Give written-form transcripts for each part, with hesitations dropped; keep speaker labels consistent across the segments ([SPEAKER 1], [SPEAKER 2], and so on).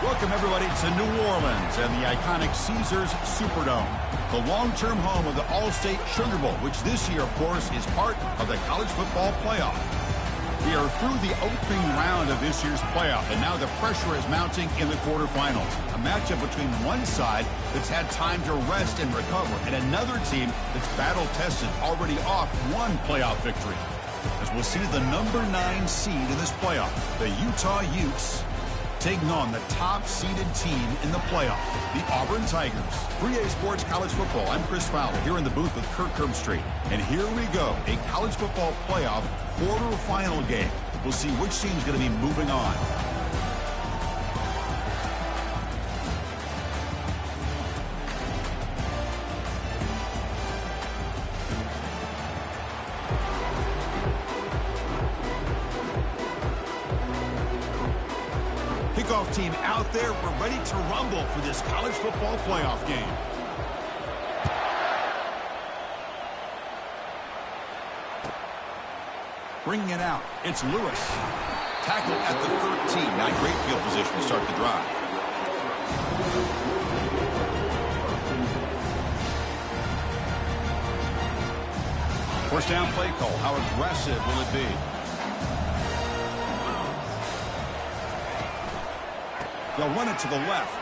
[SPEAKER 1] Welcome, everybody, to New Orleans and the iconic Caesars Superdome, the long-term home of the All-State Sugar Bowl, which this year, of course, is part of the college football playoff. We are through the opening round of this year's playoff, and now the pressure is mounting in the quarterfinals. A matchup between one side that's had time to rest and recover, and another team that's battle-tested, already off one playoff victory. As we'll see the number 9 seed in this playoff, the Utah Utes, taking on the top-seeded team in the playoff, the Auburn Tigers. 3A Sports College Football. I'm Chris Fowler here in the booth with Kirk Herbstreit. And here we go, a college football playoff quarterfinal game. We'll see which team's going to be moving on. Kickoff team out there. We're ready to rumble for this college football playoff game. Bringing it out, it's Lewis. Tackle at the 13. Not great field position to start the drive. First down play call. How aggressive will it be? They'll run it to the left.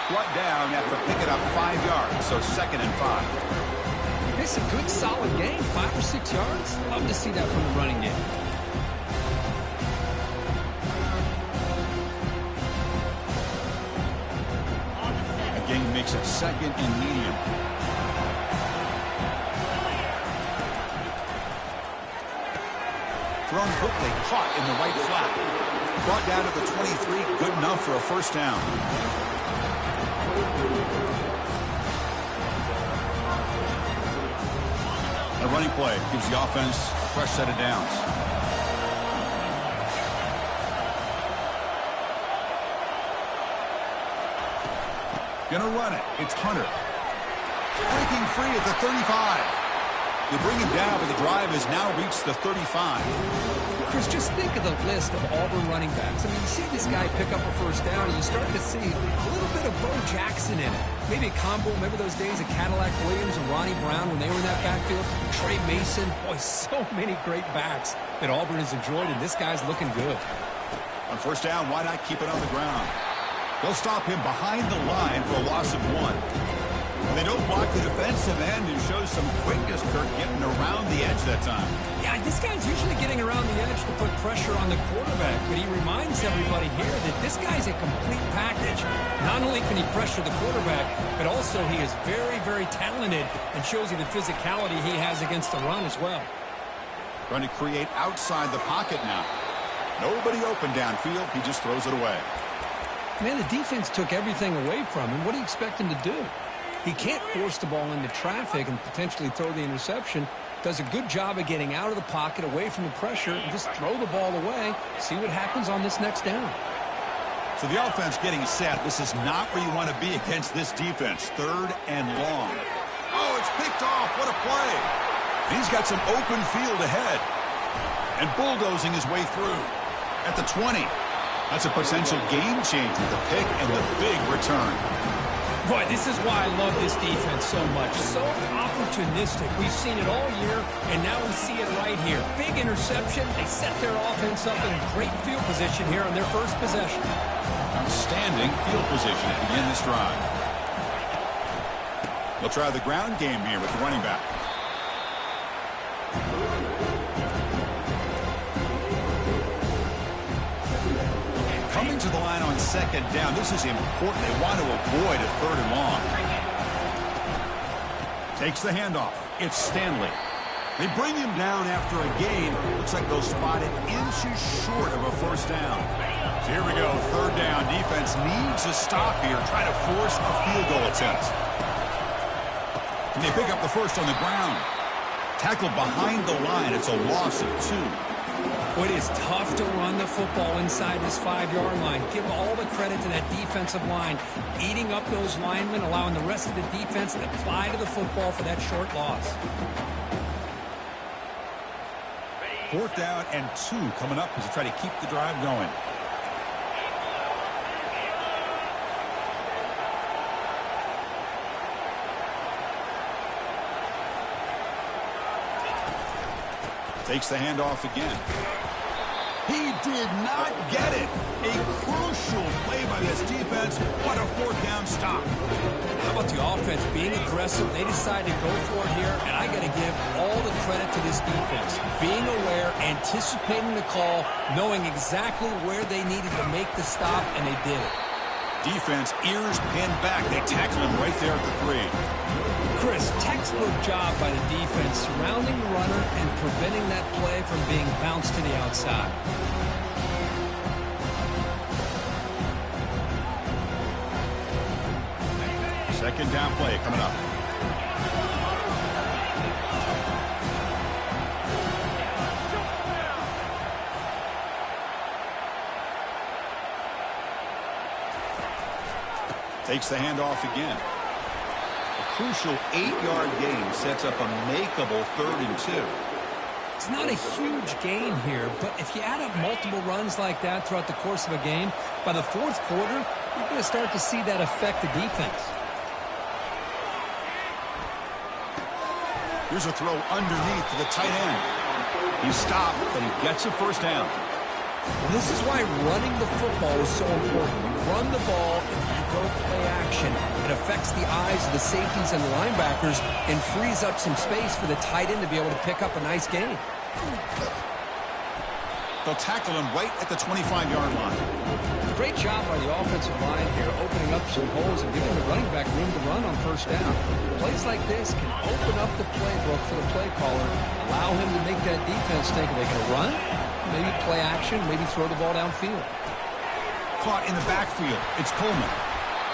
[SPEAKER 1] Brought down after picking up 5 yards, so 2nd and 5.
[SPEAKER 2] It's a good, solid game. 5 or 6 yards. Love to see that from the running game.
[SPEAKER 1] Again, makes it 2nd and medium. Thrown quickly, caught in the right flat. Brought down to the 23, good enough for a first down. A running play gives the offense a fresh set of downs. Gonna run it. It's Hunter. Breaking free at the 35. They bring him down, but the drive has now reached the 35.
[SPEAKER 2] Chris, just think of the list of Auburn running backs. I mean, you see this guy pick up a first down, and you start to see a little bit of Bo Jackson in it. Maybe a combo. Remember those days of Cadillac Williams and Ronnie Brown when they were in that backfield? Trey Mason. Boy, so many great backs that Auburn has enjoyed, and this guy's looking good.
[SPEAKER 1] On first down, why not keep it on the ground? They'll stop him behind the line for a loss of 1. And they don't block the defensive end, who shows some quickness, Kirk, getting around the edge that time.
[SPEAKER 2] Yeah, this guy's usually getting around the edge to put pressure on the quarterback, but he reminds everybody here that this guy's a complete package. Not only can he pressure the quarterback, but also he is very, very talented and shows you the physicality he has against the run as well.
[SPEAKER 1] Trying to create outside the pocket now. Nobody open downfield. He just throws it away.
[SPEAKER 2] Man, the defense took everything away from him. What do you expect him to do? He can't force the ball into traffic and potentially throw the interception. Does a good job of getting out of the pocket, away from the pressure, and just throw the ball away. See what happens on this next down.
[SPEAKER 1] So the offense getting set. This is not where you want to be against this defense. 3rd and long. Oh, it's picked off. What a play. He's got some open field ahead. And bulldozing his way through. At the 20. That's a potential game changer. The pick and the big return.
[SPEAKER 2] Boy, this is why I love this defense so much. So opportunistic. We've seen it all year, and now we see it right here. Big interception. They set their offense up in a great field position here on their first possession.
[SPEAKER 1] Outstanding field position to begin this drive. They'll try the ground game here with the running back. Coming to the line on 2nd down. This is important. They want to avoid a 3rd and long. Takes the handoff. It's Stanley. They bring him down after a gain. Looks like they'll spot it inches short of a first down. So here we go. 3rd down. Defense needs a stop here. Trying to force a field goal attempt. And they pick up the first on the ground. Tackled behind the line. It's a loss of 2.
[SPEAKER 2] It is tough to run the football inside this 5-yard line. Give all the credit to that defensive line. Eating up those linemen, allowing the rest of the defense to fly to the football for that short loss.
[SPEAKER 1] 4th down and 2 coming up as they try to keep the drive going. Takes the handoff again. He did not get it. A crucial play by this defense. What a fourth down stop.
[SPEAKER 2] How about the offense being aggressive? They decided to go for it here, and I got to give all the credit to this defense. Being aware, anticipating the call, knowing exactly where they needed to make the stop, and they did it.
[SPEAKER 1] Defense, ears pinned back. They tackled him right there at the 3.
[SPEAKER 2] Chris, textbook job by the defense, surrounding the runner and preventing that play from being bounced to the outside.
[SPEAKER 1] Second down play coming up. Takes the handoff again. A crucial 8-yard gain sets up a makeable 3rd and 2.
[SPEAKER 2] It's not a huge gain here, but if you add up multiple runs like that throughout the course of a game, by the 4th quarter, you're going to start to see that affect the defense.
[SPEAKER 1] Here's a throw underneath to the tight end. He's stopped, but he gets a first down.
[SPEAKER 2] Well, this is why running the football is so important. You run the ball, and you go play action. It affects the eyes of the safeties and the linebackers and frees up some space for the tight end to be able to pick up a nice gain.
[SPEAKER 1] They'll tackle him right at the 25-yard line.
[SPEAKER 2] Great job by the offensive line here, opening up some holes and giving the running back room to run on first down. Plays like this can open up the playbook for the play caller, allow him to make that defense think, are they going to run? Maybe play action, maybe throw the ball downfield.
[SPEAKER 1] Caught in the backfield. It's Coleman.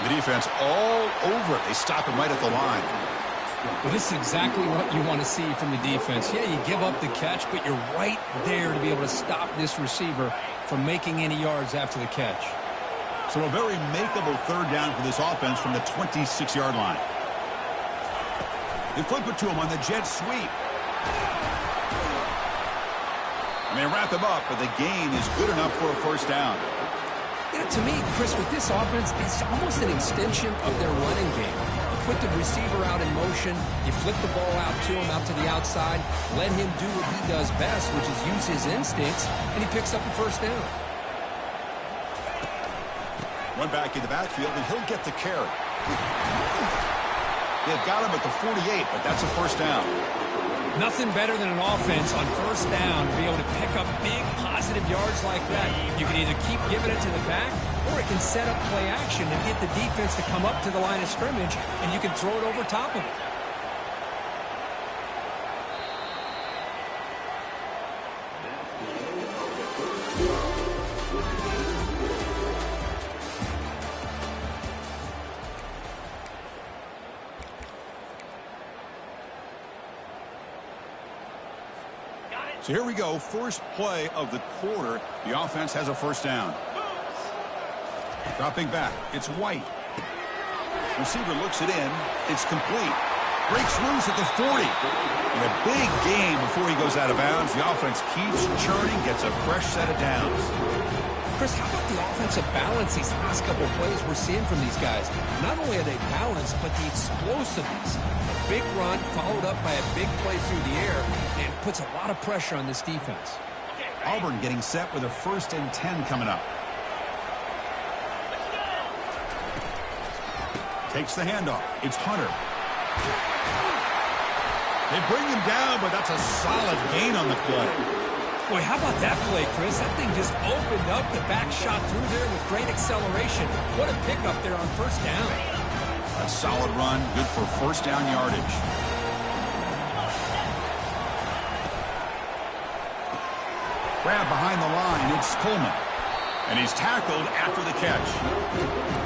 [SPEAKER 1] The defense all over it. They stop him right at the line.
[SPEAKER 2] Well, this is exactly what you want to see from the defense. Yeah, you give up the catch, but you're right there to be able to stop this receiver from making any yards after the catch.
[SPEAKER 1] So a very makeable 3rd down for this offense from the 26-yard line. They flip it to him on the jet sweep. And they wrap him up, but the gain is good enough for a first down.
[SPEAKER 2] You know, to me, Chris, with this offense, it's almost an extension of their running game. You put the receiver out in motion, you flip the ball out to him, out to the outside, let him do what he does best, which is use his instincts, and he picks up a first down.
[SPEAKER 1] One back in the backfield, and he'll get the carry. They've got him at the 48, but that's a first down.
[SPEAKER 2] Nothing better than an offense on first down to be able to pick up big positive yards like that. You can either keep giving it to the back, or it can set up play action and get the defense to come up to the line of scrimmage, and you can throw it over top of it.
[SPEAKER 1] So here we go, first play of the quarter. The offense has a first down. Dropping back, it's White. Receiver looks it in, it's complete. Breaks loose at the 40. And a big gain before he goes out of bounds. The offense keeps churning, gets a fresh set of downs.
[SPEAKER 2] Chris, how about the offensive balance these last couple of plays we're seeing from these guys? Not only are they balanced, but the explosiveness. A big run followed up by a big play through the air and puts a lot of pressure on this defense.
[SPEAKER 1] Auburn getting set with a 1st and 10 coming up. Takes the handoff. It's Hunter. They bring him down, but that's a solid gain on the play.
[SPEAKER 2] Boy, how about that play, Chris? That thing just opened up. The back shot through there with great acceleration. What a pickup there on first down.
[SPEAKER 1] A solid run, good for first down yardage. Grab behind the line, it's Coleman. And he's tackled after the catch.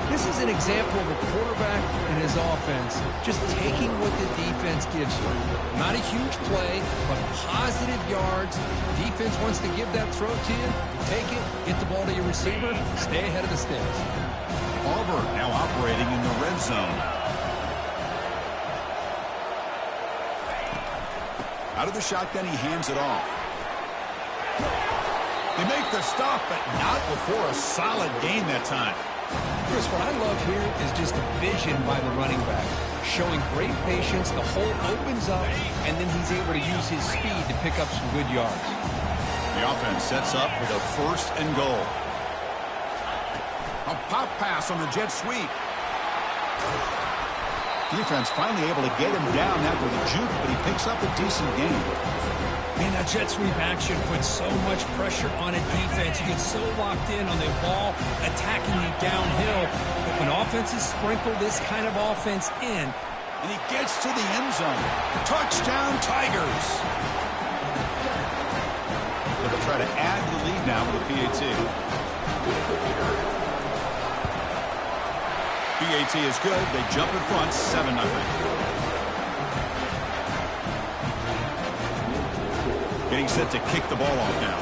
[SPEAKER 2] This is an example of a quarterback and his offense just taking what the defense gives you. Not a huge play, but positive yards. Defense wants to give that throw to you. You take it, get the ball to your receiver, stay ahead of the sticks.
[SPEAKER 1] Auburn now operating in the red zone. Out of the shotgun, he hands it off. They make the stop, but not before a solid gain that time.
[SPEAKER 2] Chris, what I love here is just the vision by the running back. Showing great patience, the hole opens up, and then he's able to use his speed to pick up some good yards.
[SPEAKER 1] The offense sets up with a 1st and goal. A pop pass on the jet sweep. Defense finally able to get him down after the juke, but he picks up a decent gain.
[SPEAKER 2] Man, that jet sweep action puts so much pressure on a defense. You get so locked in on the ball, attacking you downhill. But when offenses sprinkle this kind of offense in,
[SPEAKER 1] and he gets to the end zone. Touchdown, Tigers. They'll try to add the lead now with a PAT. PAT is good. They jump in front, 7-0. Getting set to kick the ball off now.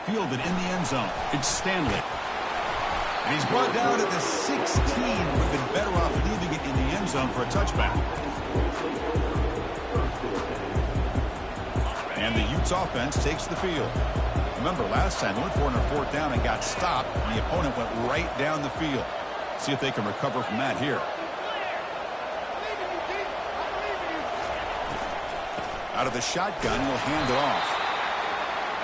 [SPEAKER 1] Fielded in the end zone. It's Stanley. And he's brought down at the 16. Would have been better off leaving it in the end zone for a touchback. And the Utes offense takes the field. Remember, last time they went for it on 4th down and got stopped, and the opponent went right down the field. See if they can recover from that here. Out of the shotgun, he'll hand it off.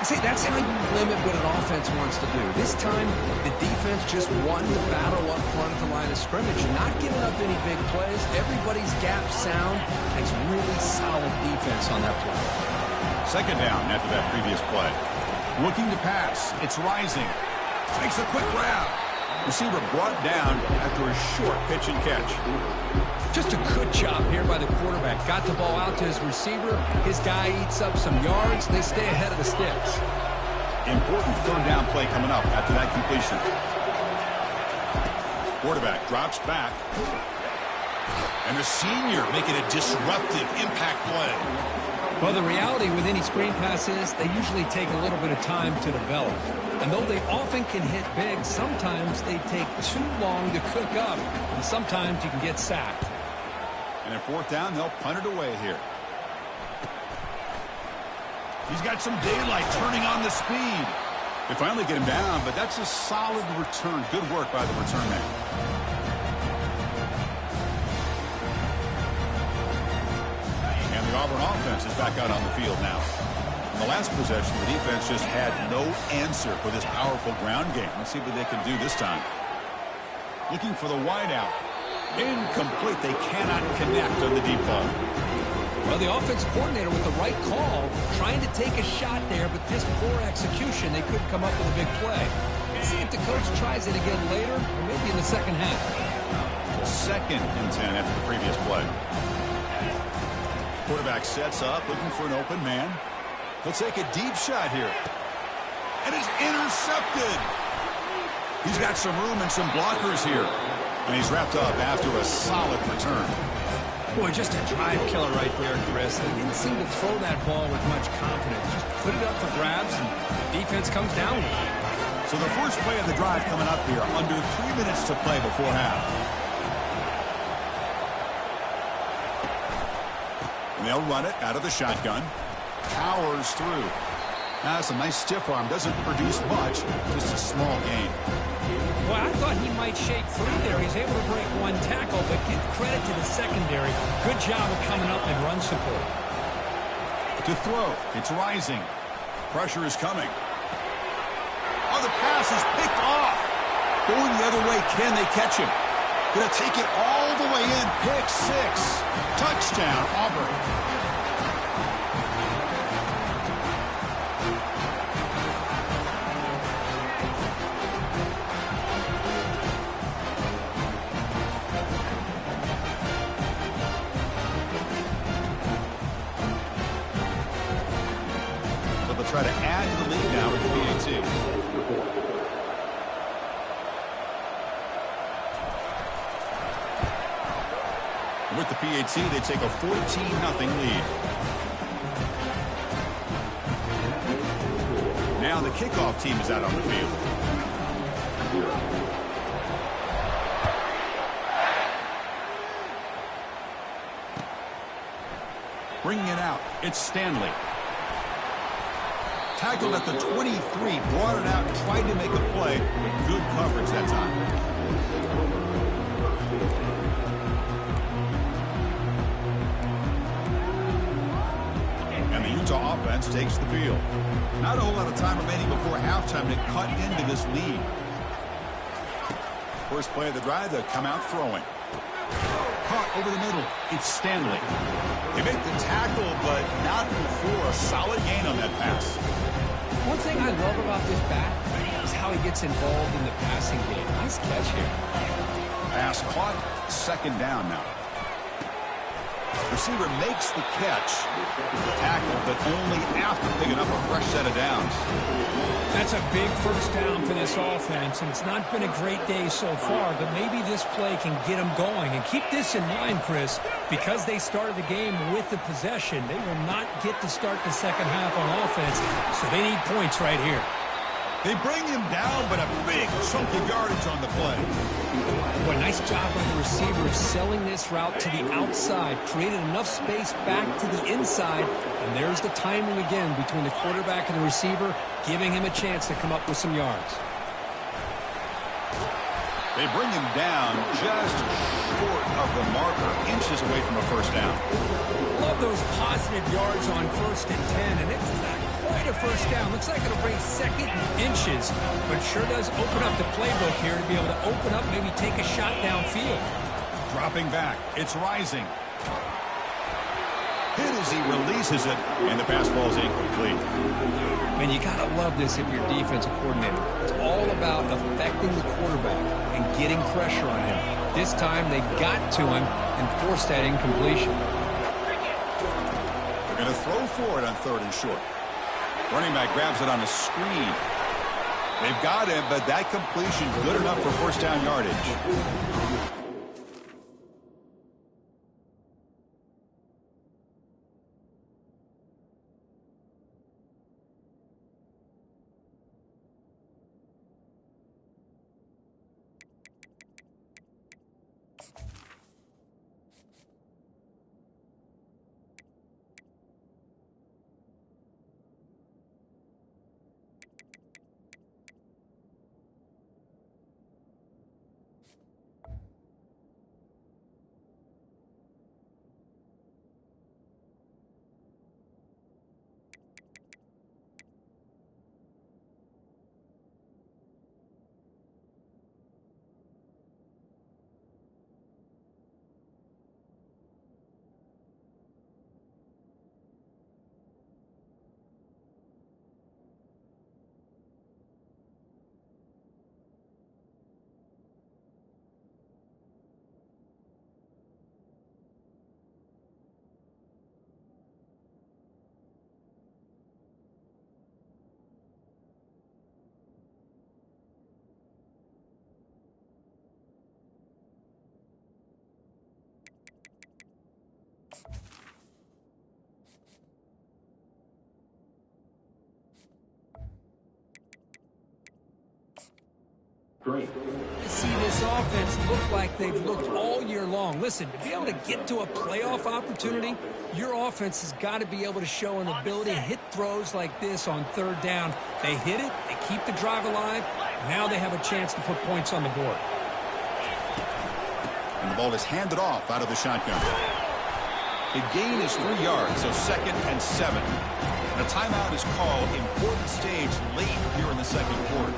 [SPEAKER 2] See, that's how you limit what an offense wants to do. This time, the defense just won the battle up front at the line of scrimmage. Not giving up any big plays. Everybody's gap sound. It's really solid defense on that play.
[SPEAKER 1] 2nd down after that previous play. Looking to pass. It's Rising. Takes a quick grab. Receiver brought down after a short pitch and catch.
[SPEAKER 2] Just a good job here by the quarterback. Got the ball out to his receiver. His guy eats up some yards. They stay ahead of the sticks.
[SPEAKER 1] Important 3rd down play coming up after that completion. Quarterback drops back. And the senior making a disruptive impact play.
[SPEAKER 2] Well, the reality with any screen pass is they usually take a little bit of time to develop. And though they often can hit big, sometimes they take too long to cook up. And sometimes you can get sacked.
[SPEAKER 1] And at 4th down, they'll punt it away here. He's got some daylight turning on the speed. They finally get him down, but that's a solid return. Good work by the return man. And the Auburn offense is back out on the field now. In the last possession, the defense just had no answer for this powerful ground game. Let's see what they can do this time. Looking for the wideout. Incomplete. They cannot connect on the deep ball.
[SPEAKER 2] Well, the offense coordinator with the right call, trying to take a shot there, but just poor execution. They couldn't come up with a big play. Let's see if the coach tries it again later, or maybe in the 2nd half.
[SPEAKER 1] So 2nd and 10 after the previous play. Quarterback sets up, looking for an open man. He'll take a deep shot here. And it's intercepted. He's got some room and some blockers here. And he's wrapped up after a solid return.
[SPEAKER 2] Boy, just a drive killer right there, Chris. They didn't seem to throw that ball with much confidence. Just put it up for grabs, and defense comes down with it.
[SPEAKER 1] So the first play of the drive coming up here, under 3 minutes to play before half. And they'll run it out of the shotgun. Powers through. That's a nice stiff arm. Doesn't produce much. Just a small gain.
[SPEAKER 2] Well, I thought he might shake free there. He's able to break one tackle, but give credit to the secondary. Good job of coming up and run support.
[SPEAKER 1] To throw. It's Rising. Pressure is coming. Oh, the pass is picked off. Going the other way. Can they catch him? Gonna take it all the way in. Pick 6. Touchdown, Auburn. Try to add to the lead now with the PAT. With the PAT, they take a 14-0 lead. Now the kickoff team is out on the field. Bringing it out, it's Stanley. Tackled at the 23, brought it out, tried to make a play, but good coverage that time. And the Utah offense takes the field. Not a whole lot of time remaining before halftime to cut into this lead. First play of the drive, they'll come out throwing. Caught over the middle. It's Stanley. They make the tackle, but not before a solid gain on that pass.
[SPEAKER 2] One thing I love about this back is how he gets involved in the passing game. Nice catch here.
[SPEAKER 1] Pass caught. Second down now. Receiver makes the catch. Tackle, but only after picking up a fresh set of downs.
[SPEAKER 2] That's a big first down for this offense, and it's not been a great day so far, but maybe this play can get them going. And keep this in mind, Chris, because they started the game with the possession, they will not get to start the second half on offense, so they need points right here.
[SPEAKER 1] They bring him down, but a big chunk of yardage on the play.
[SPEAKER 2] Boy, nice job by the receiver selling this route to the outside, created enough space back to the inside, and there's the timing again between the quarterback and the receiver, giving him a chance to come up with some yards.
[SPEAKER 1] They bring him down just short of the marker, inches away from a first down.
[SPEAKER 2] Love those positive yards on 1st and 10, and it's not quite a first down. Looks like it'll bring second and inches, but sure does open up the playbook here to be able to open up, maybe take a shot downfield.
[SPEAKER 1] Dropping back, it's Rising. Hit as he releases it, and the pass ball is incomplete.
[SPEAKER 2] Man, you gotta love this if you're defensive coordinator. It's all about affecting the quarterback and getting pressure on him. This time they got to him and forced that incompletion.
[SPEAKER 1] They're going to throw for it on 3rd and short. Running back grabs it on a screen. They've got him, but that completion good enough for first down yardage.
[SPEAKER 3] Great.
[SPEAKER 2] See this offense look like they've looked all year long. Listen, to be able to get to a playoff opportunity, your offense has got to be able to show an ability to hit throws like this on 3rd down. They hit it, they keep the drive alive. Now they have a chance to put points on the board.
[SPEAKER 1] And the ball is handed off out of the shotgun. The gain is 3 yards, so 2nd and 7. And a timeout is called. Important stage late here in the 2nd quarter.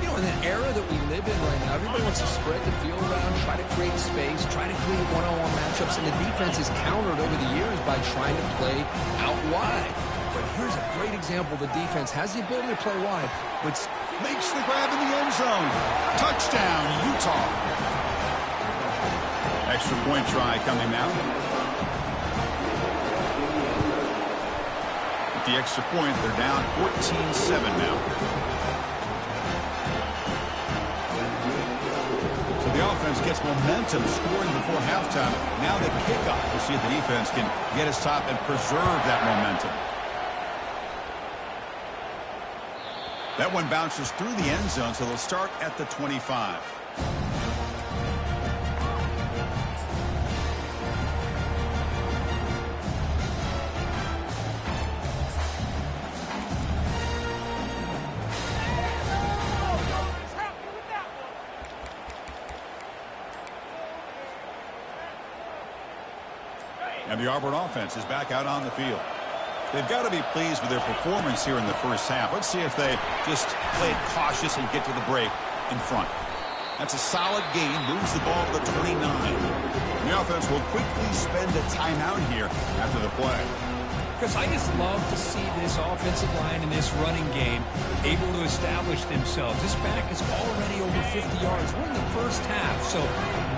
[SPEAKER 2] You know, in the era that we live in right now, everybody wants to spread the field around, try to create space, try to create one-on-one matchups, and the defense is countered over the years by trying to play out wide. But here's a great example. The defense has the ability to play wide, but
[SPEAKER 1] makes the grab in the end zone. Touchdown, Utah. Extra point try coming now. With the extra point, they're down 14-7 now. The offense gets momentum scoring before halftime. Now the kickoff. We'll see if the defense can get his top and preserve that momentum. That one bounces through the end zone, so they'll start at the 25. And the Auburn offense is back out on the field. They've got to be pleased with their performance here in the first half. Let's see if they just play it cautious and get to the break in front. That's a solid gain. Moves the ball to the 29. The offense will quickly spend a timeout here after the play.
[SPEAKER 2] Because I just love to see this offensive line in this running game able to establish themselves. This back is already over 50 yards. We're in the first half, so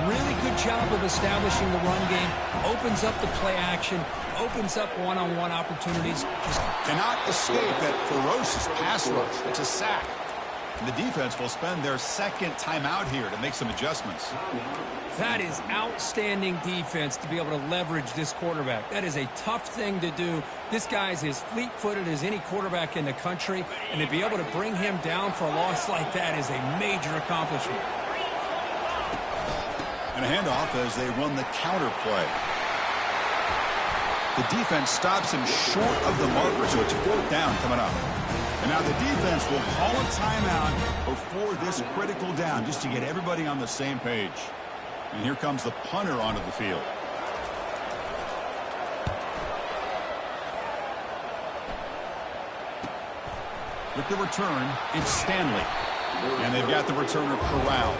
[SPEAKER 2] really good job of establishing the run game. Opens up the play action, opens up one-on-one opportunities.
[SPEAKER 1] Just cannot escape that ferocious pass rush. It's a sack. And the defense will spend their second timeout here to make some adjustments.
[SPEAKER 2] That is outstanding defense to be able to leverage this quarterback. That is a tough thing to do. This guy's as fleet-footed as any quarterback in the country, and to be able to bring him down for a loss like that is a major accomplishment.
[SPEAKER 1] And a handoff as they run the counter play. The defense stops him short of the marker, so it's 4th down coming up. And now the defense will call a timeout before this critical down just to get everybody on the same page. And here comes the punter onto the field. With the return, it's Stanley. And they've got the returner corralled.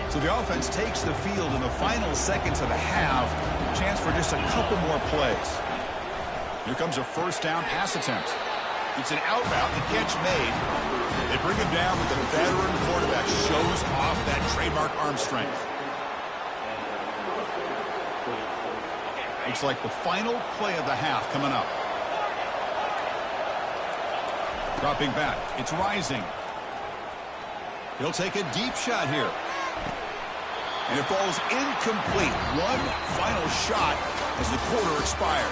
[SPEAKER 1] So the offense takes the field in the final seconds of the half. Chance for just a couple more plays. Here comes a 1st down pass attempt. It's an out route, the catch made. They bring him down, but the veteran quarterback shows off that trademark arm strength. Looks like the final play of the half coming up. Dropping back, it's Rising. He'll take a deep shot here. And it falls incomplete. One final shot as the quarter expires.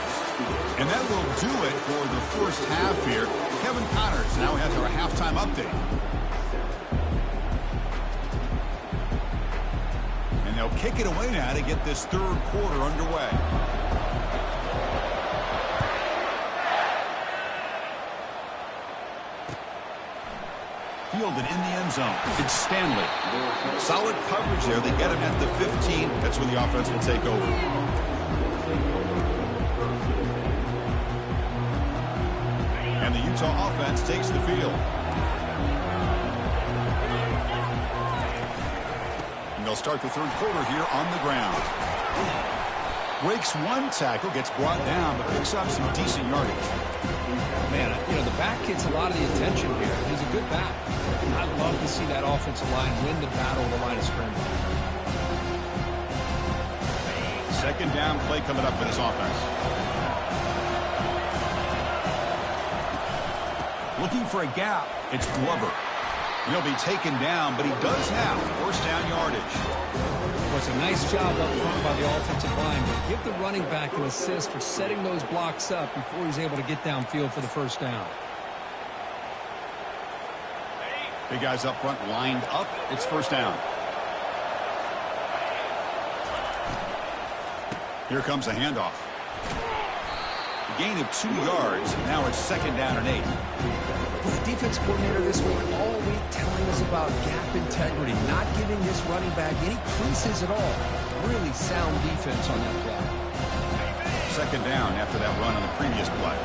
[SPEAKER 1] And that will do it for the first half here. Kevin Connors now has our halftime update. And they'll kick it away now to get this 3rd quarter underway. Fielded in the end zone. It's Stanley. Solid coverage there. They get him at the 15. That's when the offense will take over. And the Utah offense takes the field. And they'll start the 3rd quarter here on the ground. Breaks one tackle, gets brought down, but picks up some decent yardage.
[SPEAKER 2] Man, the back gets a lot of the attention here. He's a good back. I'd love to see that offensive line win the battle of the line of scrimmage.
[SPEAKER 1] 2nd down play coming up for this offense. Looking for a gap. It's Glover. He'll be taken down, but he does have 1st down yardage.
[SPEAKER 2] Well, it's a nice job up front by the offensive line, but give the running back an assist for setting those blocks up before he's able to get downfield for the 1st down.
[SPEAKER 1] Big guys up front lined up. It's 1st down. Here comes a handoff. A gain of 2 yards. Now it's 2nd down and 8.
[SPEAKER 2] The defense coordinator this week all week telling us about gap integrity, not giving this running back any creases at all. Really sound defense on that play.
[SPEAKER 1] 2nd down after that run on the previous play.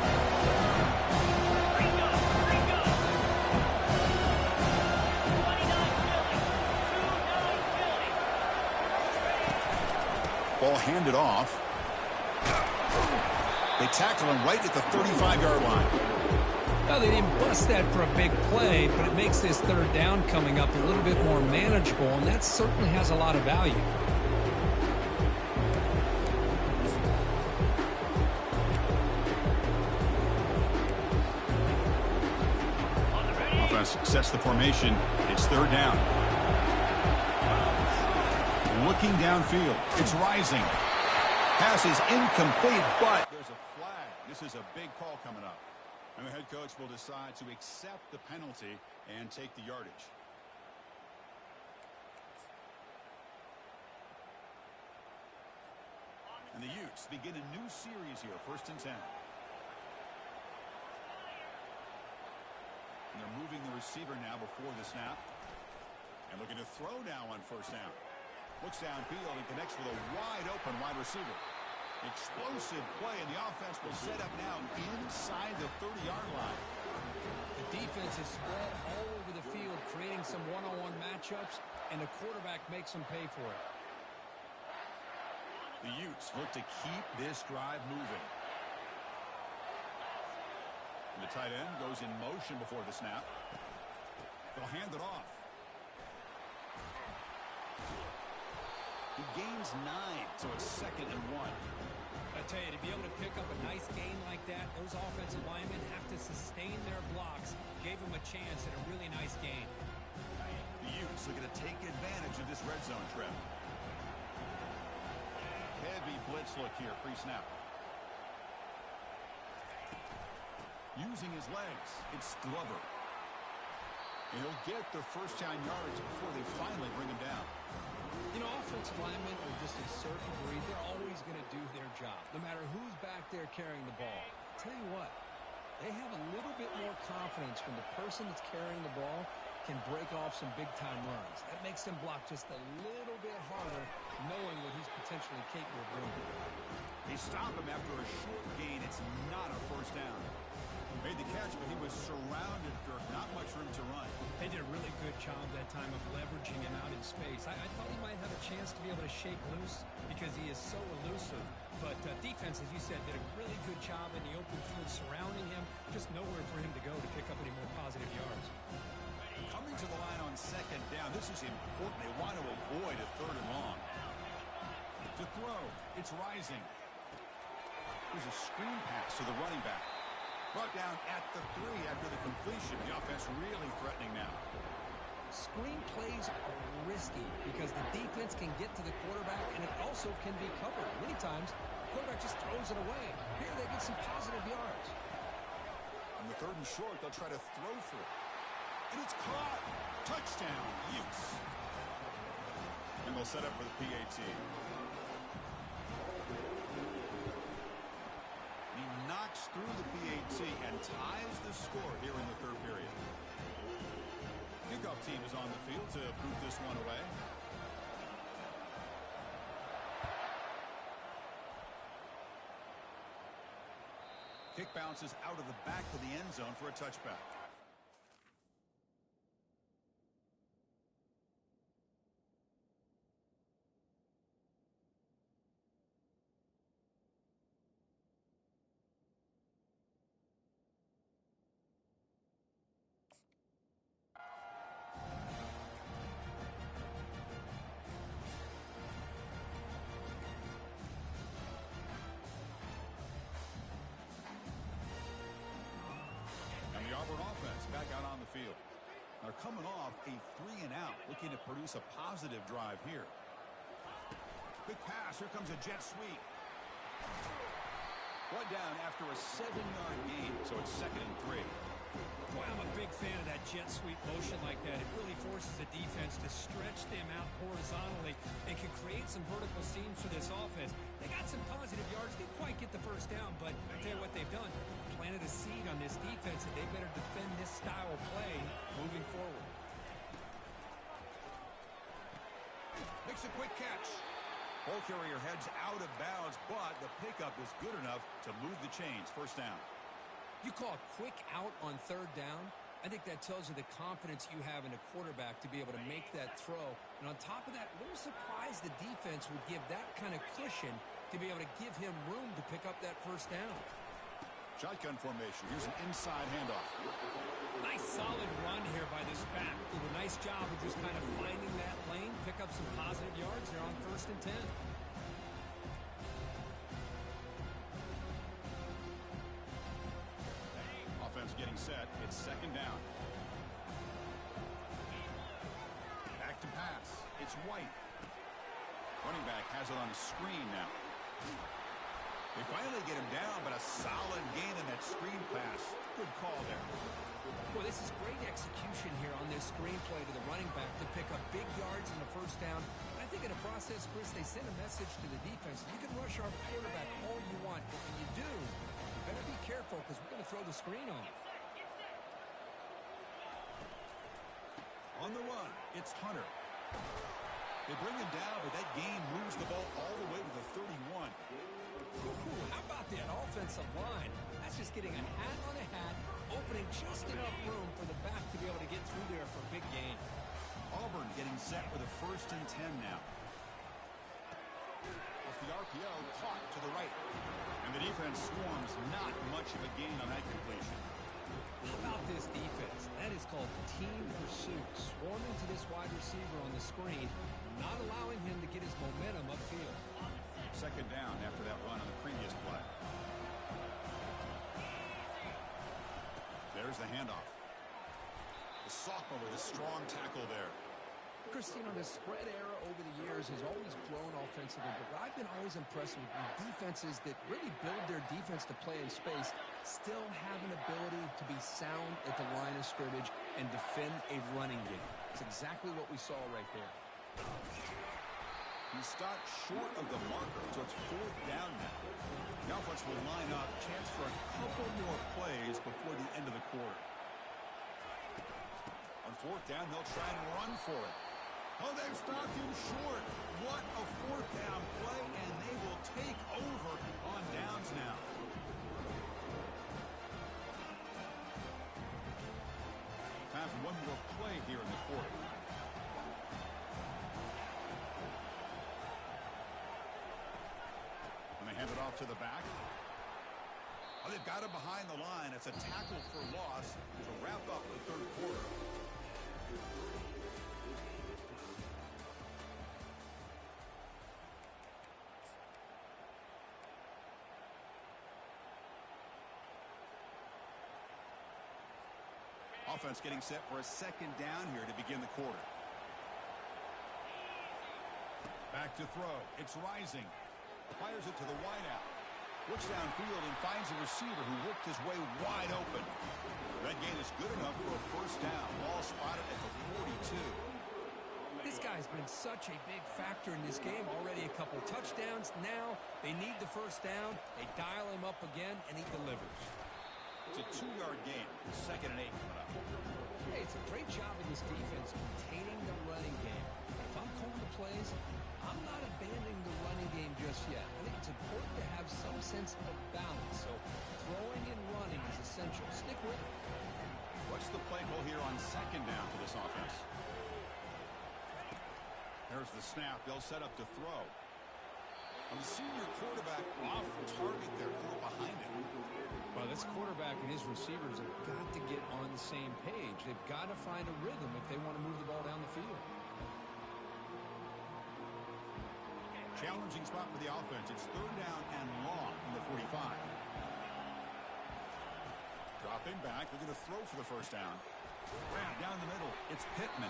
[SPEAKER 1] Ball handed off. They tackle him right at the 35-yard line.
[SPEAKER 2] Now, they didn't bust that for a big play, but it makes this 3rd down coming up a little bit more manageable, and that certainly has a lot of value.
[SPEAKER 1] Offense sets the formation. It's 3rd down. Looking downfield. It's Rising. Pass is incomplete, but there's a flag. This is a big call coming up. And the head coach will decide to accept the penalty and take the yardage. And the Utes begin a new series here, 1st and 10. And they're moving the receiver now before the snap. And looking to throw now on 1st down. Looks downfield and connects with a wide-open wide receiver. Explosive play, and the offense will set up now inside the 30-yard line.
[SPEAKER 2] The defense is spread all over the field, creating some one-on-one matchups, and the quarterback makes them pay for it.
[SPEAKER 1] The Utes look to keep this drive moving. And the tight end goes in motion before the snap. They'll hand it off. He gains 9, so it's 2nd and 1.
[SPEAKER 2] I tell you, to be able to pick up a nice gain like that, those offensive linemen have to sustain their blocks. Gave them a chance at a really nice gain.
[SPEAKER 1] The Utes looking to take advantage of this red zone trip. Heavy blitz look here, pre-snap. Using his legs, it's Glover. And he'll get the 1st down yards before they finally bring him down.
[SPEAKER 2] You know, offensive linemen are just a certain breed. They're always going to do their job, no matter who's back there carrying the ball. I'll tell you what, they have a little bit more confidence when the person that's carrying the ball can break off some big-time runs. That makes them block just a little bit harder, knowing what he's potentially capable of doing.
[SPEAKER 1] They stop him after a short gain. It's not a 1st down. Made the catch, but he was surrounded, Kirk. Not much room to run.
[SPEAKER 2] They did a really good job that time of leveraging him out in space. I thought he might have a chance to be able to shake loose because he is so elusive. But defense, as you said, did a really good job in the open field surrounding him. Just nowhere for him to go to pick up any more positive yards.
[SPEAKER 1] Coming to the line on 2nd down. This is important. They want to avoid a 3rd and long. To throw, it's Rising. There's a screen pass to the running back. Brought down at the 3 after the completion. The offense really threatening now.
[SPEAKER 2] Screen plays are risky because the defense can get to the quarterback, and it also can be covered. Many times, the quarterback just throws it away. Here they get some positive yards.
[SPEAKER 1] On the 3rd and short, they'll try to throw through. And it's caught. Touchdown, Utes. And they'll set up for the PAT. He knocks through the PAT and ties the score here in the 3rd period. Kickoff team is on the field to boot this one away. Kick bounces out of the back of the end zone for a touchback. And the Auburn offense back out on the field. They're coming off a 3-and-out, looking to produce a positive drive here. Quick pass. Here comes a jet sweep. One down after a 7-yard gain, so it's 2nd and 3.
[SPEAKER 2] Boy, I'm a big fan of that jet sweep motion like that. It really forces the defense to stretch them out horizontally and can create some vertical seams for this offense. They got some positive yards. Didn't quite get the 1st down, but I'll tell you what they've done. Planted a seed on this defense, and they better defend this style of play moving forward.
[SPEAKER 1] Makes a quick catch. Ball carrier heads out of bounds, but the pickup is good enough to move the chains. 1st down.
[SPEAKER 2] You call a quick out on 3rd down, I think that tells you the confidence you have in a quarterback to be able to make that throw. And on top of that, a little surprised the defense would give that kind of cushion to be able to give him room to pick up that 1st down.
[SPEAKER 1] Shotgun formation. Here's an inside handoff.
[SPEAKER 2] Nice solid run here by this back. Did a nice job of just kind of finding that lane, pick up some positive yards there on 1st and 10.
[SPEAKER 1] Offense getting set. It's 2nd down. Back to pass. It's White. Running back has it on a screen now. They finally get him down, but a solid gain in that screen pass. Good call there.
[SPEAKER 2] Well, this is great execution here on this screen play to the running back to pick up big yards in the 1st down. I think in a process, Chris, they send a message to the defense. You can rush our quarterback all you want, but when you do, you better be careful because we're going to throw the screen on him.
[SPEAKER 1] On the run, it's Hunter. They bring him down, but that gain moves the ball all the way to the 31.
[SPEAKER 2] Ooh, how about that offensive line? That's just getting a hat on a hat, opening just enough room for the back to be able to get through there for a big gain.
[SPEAKER 1] Auburn getting set with a 1st and 10 now. Off the RPO, caught to the right. And the defense swarms, not much of a gain on that completion.
[SPEAKER 2] How about this defense? That is called team pursuit. Swarming to this wide receiver on the screen, not allowing him to get his momentum upfield.
[SPEAKER 1] 2nd down after that run on the previous play. There's the handoff. The sophomore with a strong tackle there.
[SPEAKER 2] Christine, the spread era over the years has always grown offensively, but I've been always impressed with defenses that really build their defense to play in space, still have an ability to be sound at the line of scrimmage and defend a running game. It's exactly what we saw right there.
[SPEAKER 1] He stopped short of the marker, so it's 4th down now. The offense will line up, chance for a couple more plays before the end of the quarter. On 4th down, they'll try and run for it. Oh, they've stopped him short. What a 4th down play, and they will take over on downs now. Time for one more play here in the quarter. And they hand it off to the back. Oh, they've got him behind the line. It's a tackle for loss to wrap up the 3rd quarter. Offense getting set for a 2nd down here to begin the quarter. Back to throw. It's Rising. Fires it to the wideout. Looks downfield and finds a receiver who worked his way wide open. That gain is good enough for a 1st down. Ball spotted at the 42.
[SPEAKER 2] This guy's been such a big factor in this game. Already a couple touchdowns. Now they need the 1st down. They dial him up again, and he delivers.
[SPEAKER 1] It's a 2-yard gain. 2nd and 8 coming up.
[SPEAKER 2] Hey, it's a great job of this defense containing the running game. If I'm calling the plays, I'm not abandoning the running game just yet. I think it's important to have some sense of balance. So throwing and running is essential. Stick with it.
[SPEAKER 1] What's the play call here on 2nd down for this offense? There's the snap. They'll set up to throw. And the senior quarterback off target there, throw behind him.
[SPEAKER 2] Well, this quarterback and his receivers have got to get on the same page. They've got to find a rhythm if they want to move the ball down the field.
[SPEAKER 1] Challenging spot for the offense. It's 3rd down and long from the 45. Dropping back. They're going to throw for the 1st down. Ran down the middle. It's Pittman.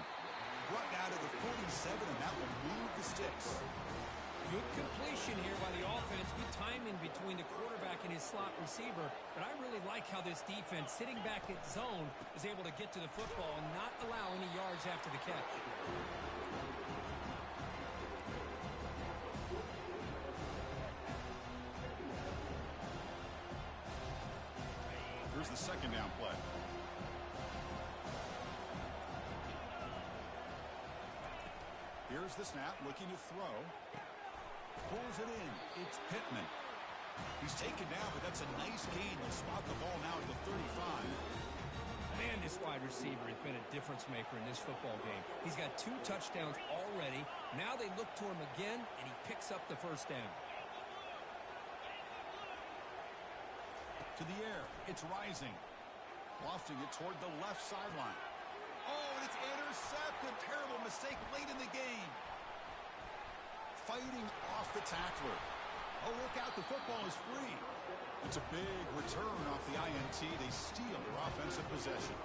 [SPEAKER 1] Brought down to the 47, and that will move the sticks.
[SPEAKER 2] Good completion here by the offense. Good timing between the quarterback and his slot receiver. But I really like how this defense, sitting back at zone, is able to get to the football and not allow any yards after the catch.
[SPEAKER 1] Here's the 2nd down play. Here's the snap, looking to throw. Pulls it in. It's Pittman. He's taken down, but that's a nice gain. They'll spot the ball now at the 35.
[SPEAKER 2] Man, this wide receiver has been a difference maker in this football game. He's got 2 touchdowns already. Now they look to him again, and he picks up the 1st down.
[SPEAKER 1] To the air. It's Rising. Lofting it toward the left sideline. Oh, and it's intercepted. Terrible mistake late in the game. Fighting off the tackler. Oh, look out. The football is free. It's a big return off the INT. They steal their offensive possession.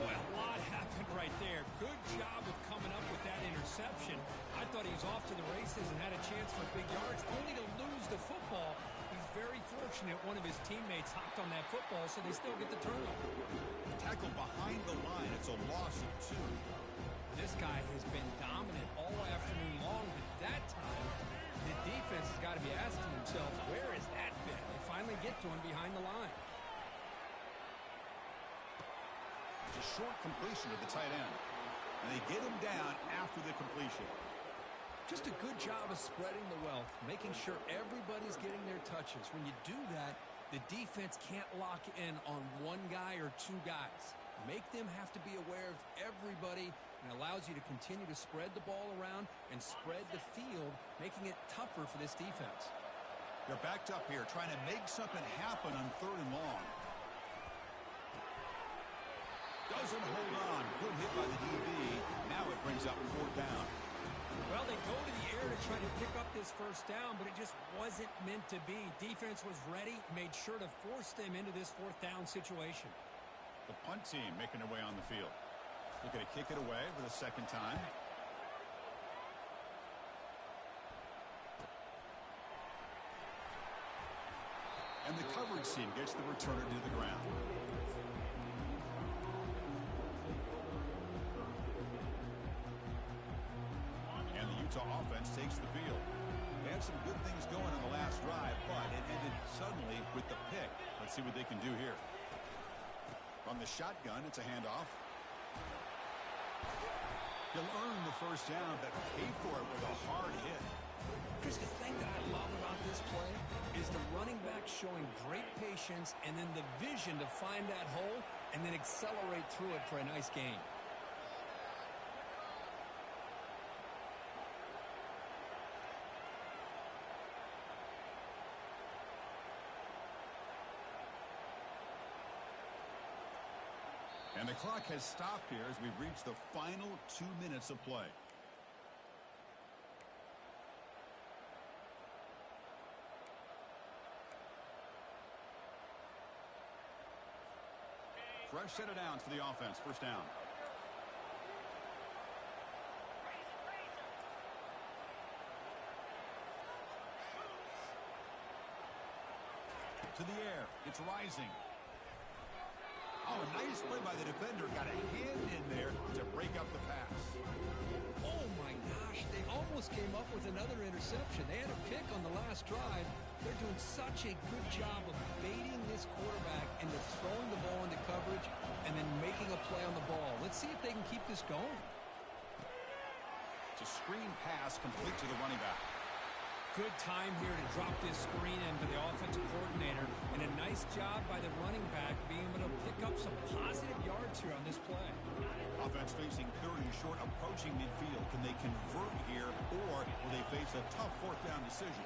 [SPEAKER 2] Boy, a lot happened right there. Good job of coming up with that interception. I thought he was off to the races and had a chance for big yards, only to lose the football. He's very fortunate one of his teammates hopped on that football, so they still get the turnover.
[SPEAKER 1] Tackle behind the line. It's a loss of 2.
[SPEAKER 2] This guy has been dominant all afternoon long, but that time, the defense has got to be asking themselves, where has that been? They finally get to him behind the line.
[SPEAKER 1] It's a short completion to the tight end. And they get him down after the completion.
[SPEAKER 2] Just a good job of spreading the wealth, making sure everybody's getting their touches. When you do that, the defense can't lock in on one guy or two guys. Make them have to be aware of everybody, and allows you to continue to spread the ball around and spread the field, making it tougher for this defense.
[SPEAKER 1] They're backed up here, trying to make something happen on 3rd and long. Doesn't hold on. Good hit by the DB. Now it brings up 4th down.
[SPEAKER 2] Well, they go to the air to try to pick up this 1st down, but it just wasn't meant to be. Defense was ready, made sure to force them into this 4th down situation.
[SPEAKER 1] The punt team making their way on the field. Looking to kick it away for the 2nd time. And the coverage team gets the returner to the ground. Utah offense takes the field. They had some good things going on the last drive, but it ended suddenly with the pick. Let's see what they can do here. From the shotgun, it's a handoff. He'll earn the 1st down, but pay for it with a hard hit.
[SPEAKER 2] Chris, the thing that I love about this play is the running back showing great patience and then the vision to find that hole and then accelerate through it for a nice gain.
[SPEAKER 1] And the clock has stopped here as we've reached the final 2 minutes of play. Fresh set of downs for the offense. 1st down. To the air. It's Rising. Oh, nice play by the defender. Got a hand in there to break up the pass.
[SPEAKER 2] Oh, my gosh. They almost came up with another interception. They had a pick on the last drive. They're doing such a good job of baiting this quarterback into throwing the ball into coverage and then making a play on the ball. Let's see if they can keep this going.
[SPEAKER 1] It's a screen pass complete to the running back.
[SPEAKER 2] Good time here to drop this screen into the offensive coordinator, and a nice job by the running back being able to pick up some positive yards here on this play.
[SPEAKER 1] Offense facing 3rd and short, approaching midfield. Can they convert here, or will they face a tough 4th down decision?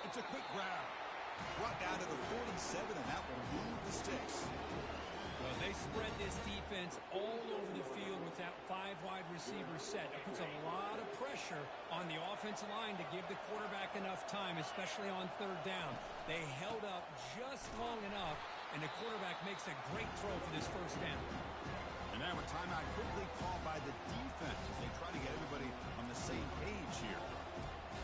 [SPEAKER 1] It's a quick grab. Brought down to the 47, and that will move the sticks.
[SPEAKER 2] Well, they spread this defense all over the field with that 5 wide receiver set. It puts a lot of pressure on the offensive line to give the quarterback enough time, especially on 3rd down. They held up just long enough, and the quarterback makes a great throw for this 1st down.
[SPEAKER 1] And now a timeout quickly called by the defense as they try to get everybody on the same page here.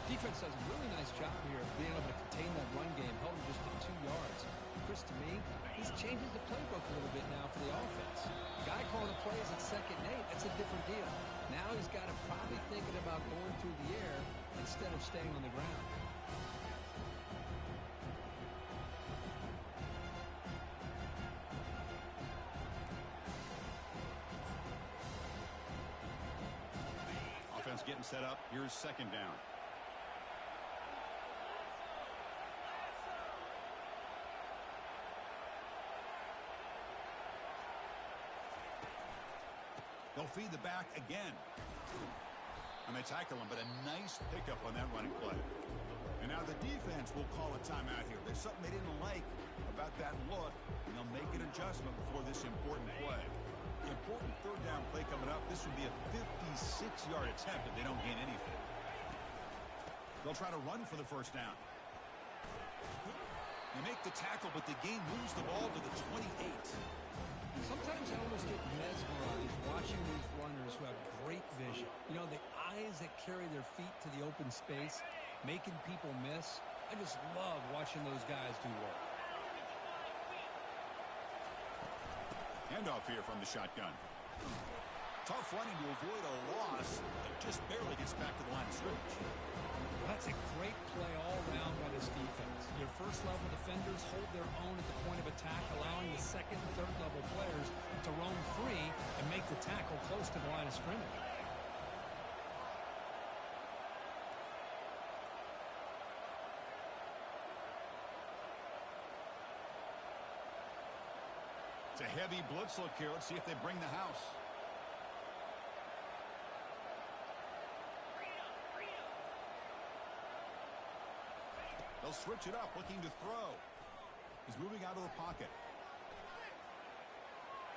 [SPEAKER 2] Defense does a really nice job here of being able to contain that run game, held him just to 2 yards. Chris, to me, he's changes the playbook a little bit now for the offense. The guy calling the plays at 2nd and 8, that's a different deal. Now he's got to probably thinking about going through the air instead of staying on the ground.
[SPEAKER 1] Offense getting set up. Here's 2nd down. They'll feed the back again. And they tackle him, but a nice pickup on that running play. And now the defense will call a timeout here. There's something they didn't like about that look, and they'll make an adjustment before this important play. The important 3rd down play coming up. This would be a 56-yard attempt if they don't gain anything. They'll try to run for the 1st down. They make the tackle, but the game moves the ball to the 28.
[SPEAKER 2] Sometimes I almost get mesmerized watching these runners who have great vision. You know, the eyes that carry their feet to the open space, making people miss. I just love watching those guys do work.
[SPEAKER 1] Handoff here from the shotgun. Tough running to avoid a loss, but just barely gets back to the line of scrimmage.
[SPEAKER 2] Well, that's a great play all around by this defense. Your first-level defenders hold their own at the point of attack, allowing the second and third-level players to roam free and make the tackle close to the line of scrimmage.
[SPEAKER 1] It's a heavy blitz look here. Let's see if they bring the house. They'll switch it up, looking to throw. He's moving out of the pocket.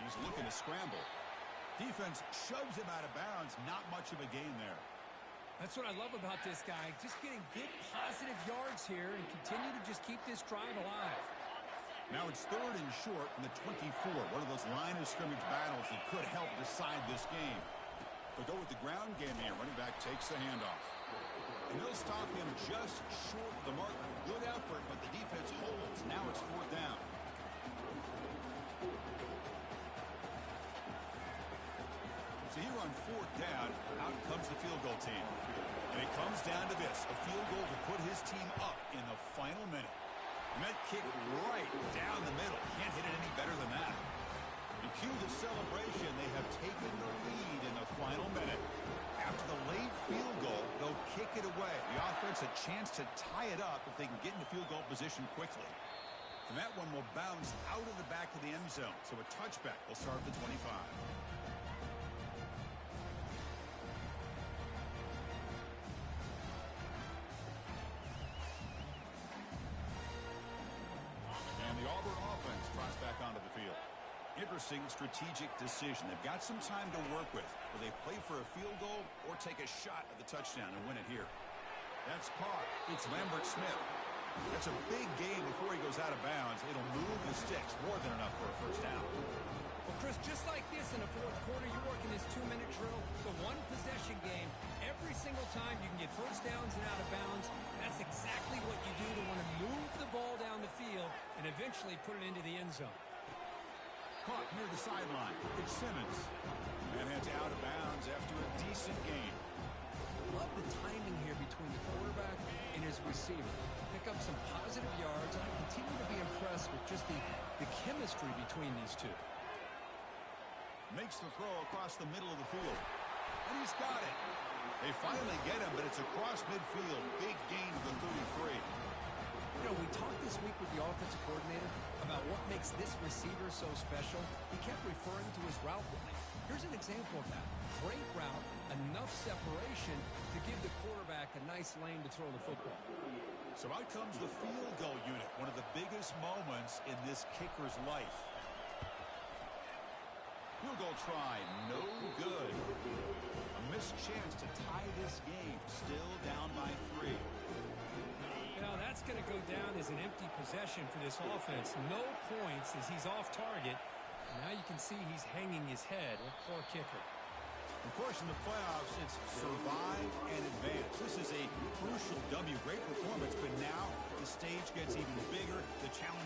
[SPEAKER 1] He's looking to scramble. Defense shoves him out of bounds. Not much of a gain there.
[SPEAKER 2] That's what I love about this guy. Just getting good positive yards here and continue to just keep this drive alive.
[SPEAKER 1] Now it's 3rd and short from the 24. One of those line of scrimmage battles that could help decide this game. They'll go with the ground game here. Running back takes the handoff. And they'll stop him just short of the mark. Good effort, but the defense holds. Now it's 4th down. So here on 4th down, out comes the field goal team. And it comes down to this, a field goal to put his team up in the final minute. And that kick right down the middle. Can't hit it any better than that. And cue the celebration. They have taken the lead in the final minute. After the late field goal, they'll kick it away. The offense a chance to tie it up if they can get into field goal position quickly. And that one will bounce out of the back of the end zone. So a touchback will start at the 25. And the Auburn offense trots back onto the field. Interesting strategic decision. They've got some time to work with. Will they play for a field goal or take a shot at the touchdown and win it here? That's caught. It's Lambert Smith. That's a big game before he goes out of bounds. It'll move the sticks. More than enough for a first down.
[SPEAKER 2] Well, Chris, just like this in the 4th quarter, you're working this 2-minute drill. It's a one-possession game. Every single time you can get first downs and out of bounds, that's exactly what you do to want to move the ball down the field and eventually put it into the end zone.
[SPEAKER 1] Caught near the sideline. It's Simmons. And heads out of bounds after a decent game.
[SPEAKER 2] Love the timing here between the quarterback and his receiver. Pick up some positive yards, and I continue to be impressed with just the chemistry between these two.
[SPEAKER 1] Makes the throw across the middle of the field. And he's got it. They finally get him, but it's across midfield. Big gain to the 33.
[SPEAKER 2] You know, we talked this week with the offensive coordinator about what makes this receiver so special. He kept referring to his route running. Here's an example of that. Great route, enough separation to give the quarterback a nice lane to throw the football.
[SPEAKER 1] So out comes the field goal unit, one of the biggest moments in this kicker's life. Field goal try, no good. A missed chance to tie this game, still down by 3.
[SPEAKER 2] You know, that's going to go down as an empty possession for this offense. No points as he's off target. Now you can see he's hanging his head. A poor kicker.
[SPEAKER 1] Of course, in the playoffs, it's survive and advance. This is a crucial W. Great performance, but now the stage gets even bigger